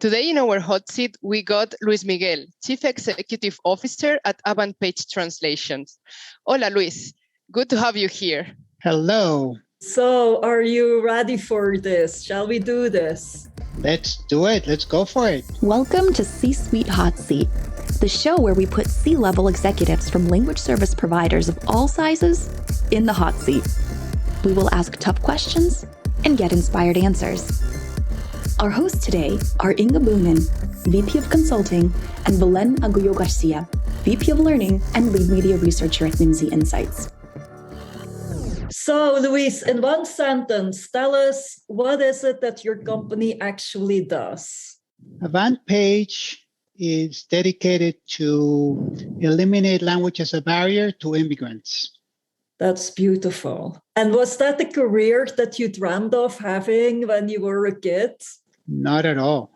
Today in our hot seat, we got Luis Miguel, Chief Executive Officer at Avantpage Translations. Hola, Luis. Good to have you here. Hello. So, are you ready for this? Shall we do this? Let's do it. Let's go for it. Welcome to C-Suite Hot Seat, the show where we put C-level executives from language service providers of all sizes in the hot seat. We will ask tough questions and get inspired answers. Our hosts today are Inge Boonen, VP of Consulting, and Belén Agulló García, VP of Learning and Lead Media Researcher at Nimdzi Insights. So, Luis, in one sentence, tell us, what is it that your company actually does? Avantpage is dedicated to eliminate language as a barrier to immigrants. That's beautiful. And was that the career that you dreamed of having when you were a kid? Not at all.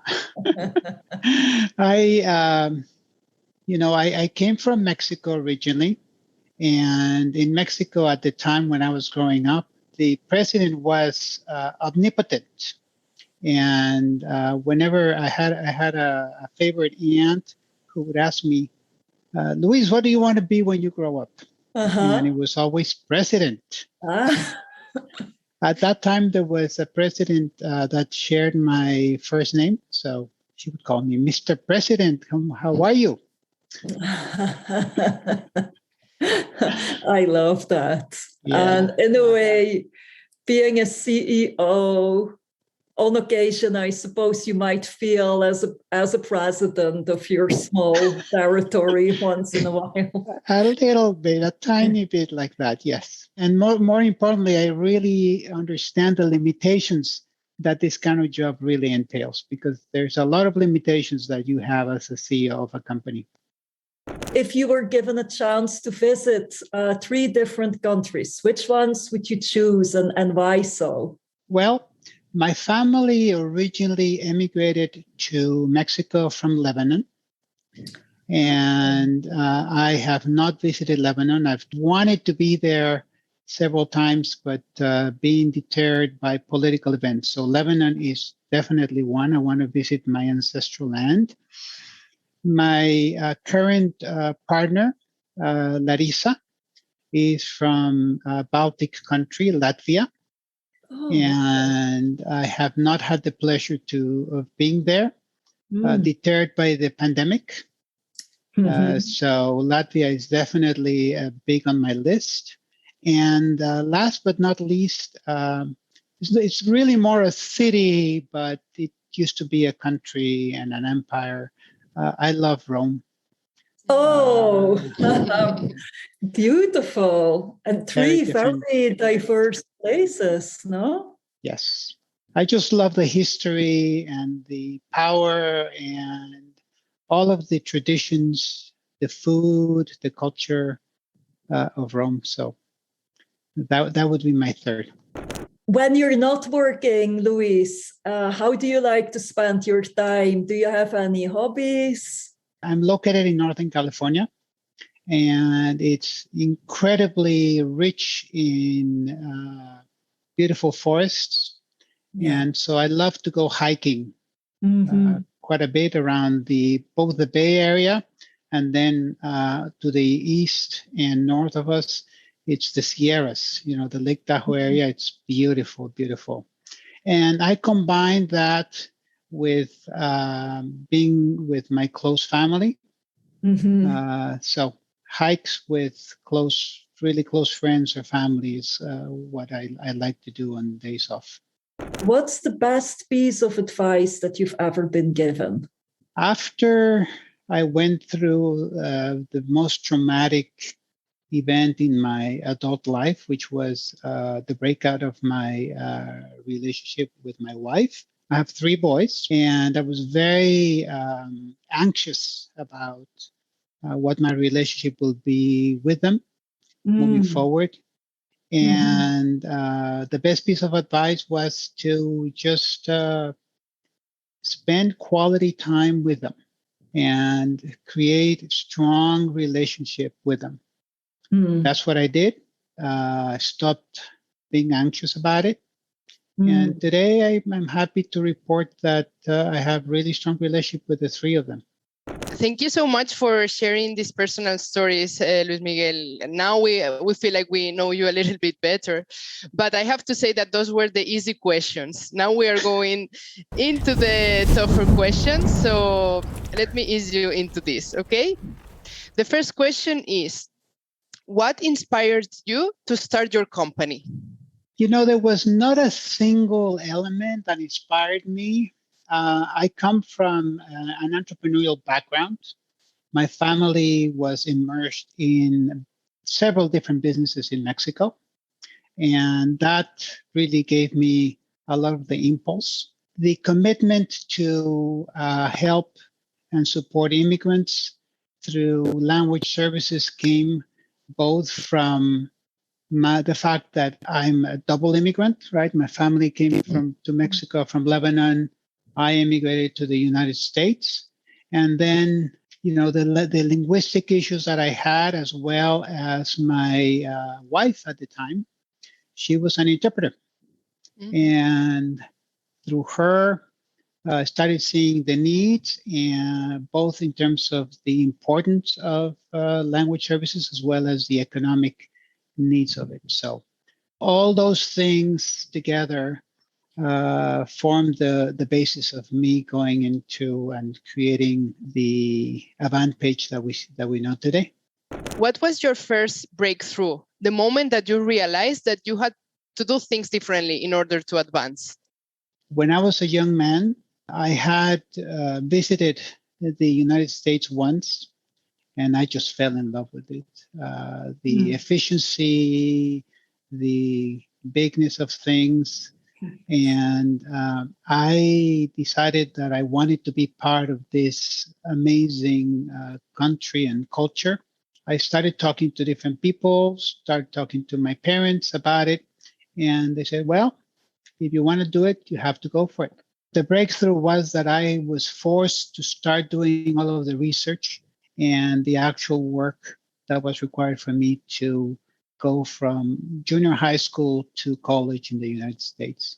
I came from Mexico originally. And in Mexico at the time when I was growing up, the president was omnipotent. And whenever I had a favorite aunt who would ask me, Luis, what do you want to be when you grow up? And it was always president. At that time, there was a president that shared my first name. So she would call me Mr. President. How are you? I love that. Yeah. And in a way, being a CEO, on occasion, I suppose you might feel as a president of your small territory once in a while. A little bit, a tiny bit like that, yes. And more importantly, I really understand the limitations that this kind of job really entails, because there's a lot of limitations that you have as a CEO of a company. If you were given a chance to visit 3 different countries, which ones would you choose and why so? Well, my family originally immigrated to Mexico from Lebanon. And I have not visited Lebanon. I've wanted to be there several times, but being deterred by political events. So Lebanon is definitely one. I want to visit my ancestral land. My current partner, Larissa, is from Baltic country, Latvia. Oh, and I have not had the pleasure of being there, deterred by the pandemic. So Latvia is definitely big on my list. And last but not least, it's really more a city, but it used to be a country and an empire. I love Rome. Oh, beautiful. And 3 very diverse places, no? Yes. I just love the history and the power and all of the traditions, the food, the culture of Rome. So that would be my third. When you're not working, Luis, how do you like to spend your time? Do you have any hobbies? I'm located in Northern California, and it's incredibly rich in beautiful forests. Yeah. And so I love to go hiking quite a bit around both the Bay Area and then to the east and north of us. It's the Sierras, the Lake Tahoe area. It's beautiful, beautiful. And I combine that with being with my close family. So hikes with really close friends or family is what I like to do on days off. What's the best piece of advice that you've ever been given? After I went through the most traumatic event in my adult life, which was the breakout of my relationship with my wife. I have 3 boys, and I was very anxious about what my relationship will be with them moving forward. And the best piece of advice was to just spend quality time with them and create a strong relationship with them. That's what I did. I stopped being anxious about it. And today I'm happy to report that I have really strong relationship with the three of them. Thank you so much for sharing these personal stories, Luis Miguel. Now we feel like we know you a little bit better. But I have to say that those were the easy questions. Now we are going into the tougher questions. So let me ease you into this, okay? The first question is, what inspired you to start your company? You know, there was not a single element that inspired me. I come from an entrepreneurial background. My family was immersed in several different businesses in Mexico. And that really gave me a lot of the impulse. The commitment to help and support immigrants through language services came both from the fact that I'm a double immigrant, right? My family came to Mexico from Lebanon. I immigrated to the United States. And then, you know, the linguistic issues that I had, as well as my wife at the time, she was an interpreter. And through her, I started seeing the needs, and both in terms of the importance of language services as well as the economic needs of it. So all those things together formed the basis of me going into and creating the Avantpage that we know today. What was your first breakthrough? The moment that you realized that you had to do things differently in order to advance? When I was a young man, I had visited the United States once, and I just fell in love with it. The efficiency, the bigness of things. And I decided that I wanted to be part of this amazing country and culture. I started talking to different people, started talking to my parents about it. And they said, well, if you want to do it, you have to go for it. The breakthrough was that I was forced to start doing all of the research and the actual work that was required for me to go from junior high school to college in the United States.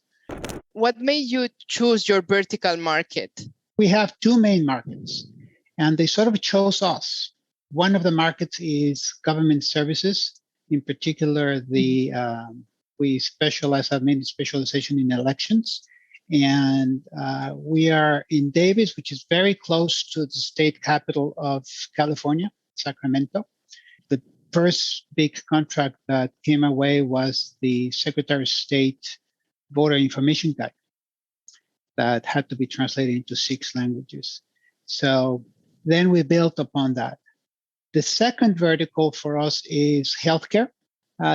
What made you choose your vertical market? We have two main markets, and they sort of chose us. One of the markets is government services. In particular, we have made specialization in elections. And we are in Davis, which is very close to the state capital of California, Sacramento. The first big contract that came our way was the Secretary of State voter information guide that had to be translated into 6 languages. So then we built upon that. The second vertical for us is healthcare.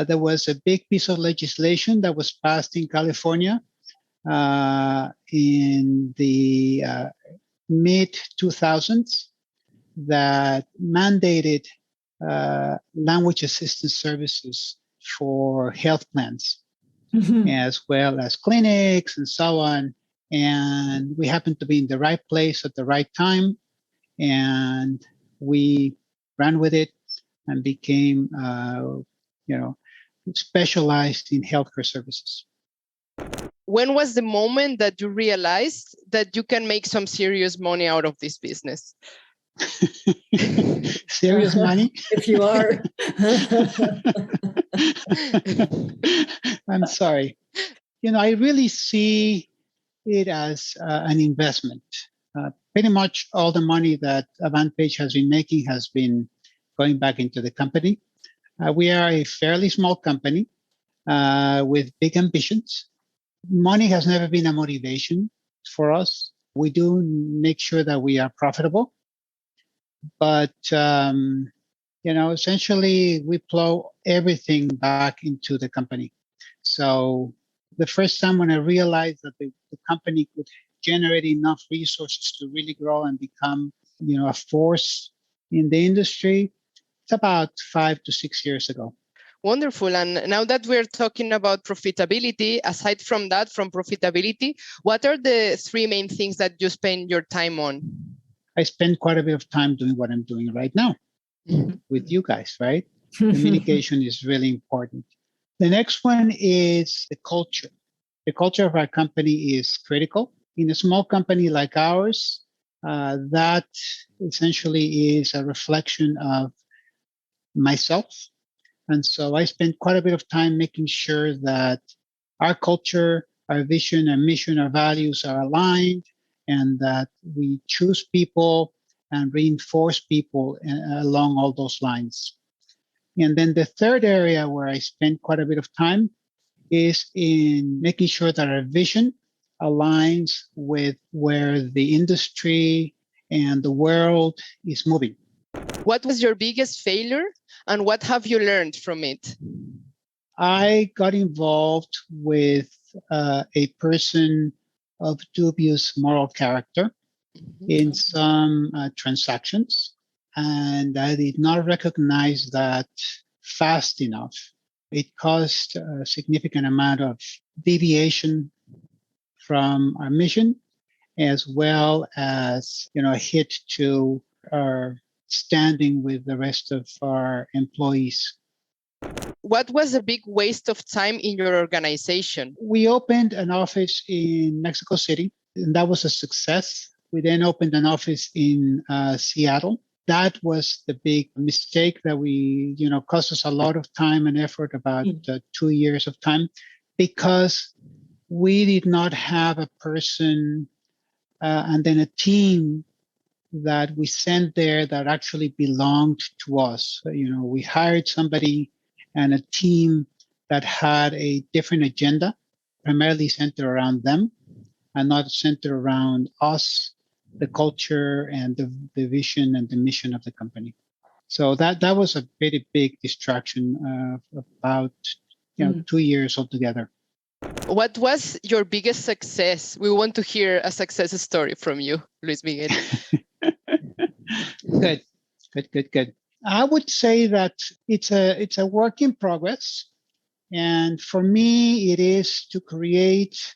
There was a big piece of legislation that was passed in California in the mid-2000s that mandated language assistance services for health plans, as well as clinics and so on. And we happened to be in the right place at the right time, and we ran with it and became, specialized in healthcare services. When was the moment that you realized that you can make some serious money out of this business? Serious money? If you are. I'm sorry. I really see it as an investment. Pretty much all the money that Avantpage has been making has been going back into the company. We are a fairly small company with big ambitions. Money has never been a motivation for us. We do make sure that we are profitable, but essentially we plow everything back into the company. So the first time when I realized that the company could generate enough resources to really grow and become, a force in the industry, it's about 5 to 6 years ago. Wonderful. And now that we're talking about profitability, aside from that, from profitability, what are the 3 main things that you spend your time on? I spend quite a bit of time doing what I'm doing right now with you guys, right? Communication is really important. The next one is the culture. the culture of our company is critical. In a small company like ours, that essentially is a reflection of myself. And so I spend quite a bit of time making sure that our culture, our vision, our mission, our values are aligned, and that we choose people and reinforce people along all those lines. And then the third area where I spend quite a bit of time is in making sure that our vision aligns with where the industry and the world is moving. What was your biggest failure and what have you learned from it? I got involved with a person of dubious moral character in some transactions, and I did not recognize that fast enough. It caused a significant amount of deviation from our mission, as well as a hit to our standing with the rest of our employees. What was a big waste of time in your organization? We opened an office in Mexico City, and that was a success. We then opened an office in Seattle. That was the big mistake that we, cost us a lot of time and effort, about 2 years of time, because we did not have a person and then a team that we sent there that actually belonged to us. We hired somebody and a team that had a different agenda, primarily centered around them and not centered around us, the culture and the vision and the mission of the company. So that was a very big distraction of about 2 years altogether. What was your biggest success? We want to hear a success story from you, Luis Miguel. Good. I would say that it's a work in progress. And for me, it is to create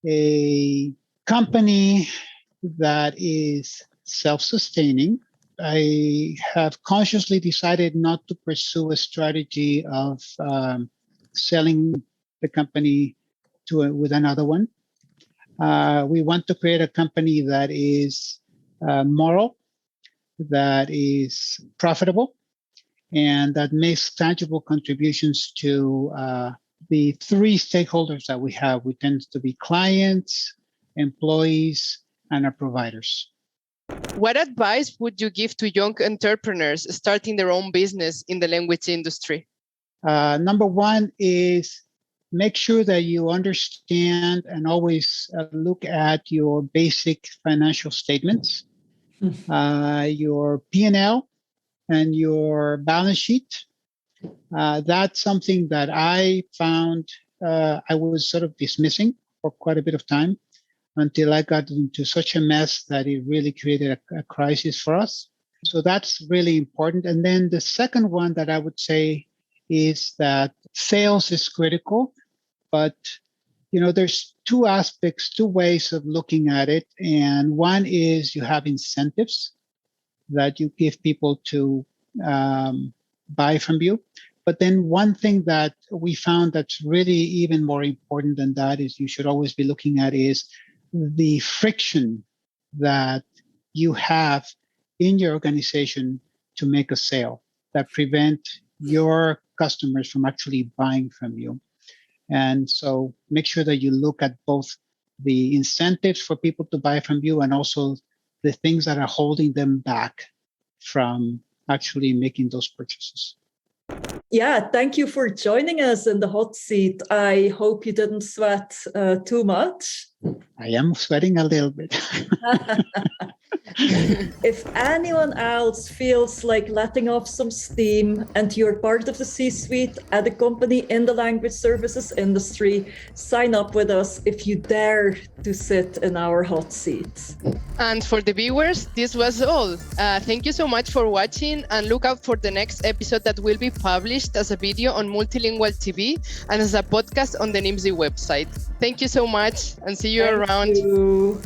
a company that is self-sustaining. I have consciously decided not to pursue a strategy of selling the company with another one. We want to create a company that is moral, that is profitable, and that makes tangible contributions to the three stakeholders that we have. We tend to be clients, employees, and our providers. What advice would you give to young entrepreneurs starting their own business in the language industry? Number one is make sure that you understand and always look at your basic financial statements, your P&L and your balance sheet. That's something that I found I was sort of dismissing for quite a bit of time until I got into such a mess that it really created a crisis for us. So that's really important. And then the second one that I would say is that sales is critical, but there's two ways of looking at it. And one is you have incentives that you give people to buy from you. But then one thing that we found that's really even more important than that is you should always be looking at is the friction that you have in your organization to make a sale that prevent your customers from actually buying from you. And so make sure that you look at both the incentives for people to buy from you and also the things that are holding them back from actually making those purchases. Yeah, thank you for joining us in the hot seat. I hope you didn't sweat too much. I am sweating a little bit. If anyone else feels like letting off some steam and you're part of the C-suite at a company in the language services industry, sign up with us if you dare to sit in our hot seat. And for the viewers, this was all. Thank you so much for watching, and look out for the next episode that will be published as a video on MultiLingual TV and as a podcast on the Nimdzi website. Thank you so much, and see you around. Thank you.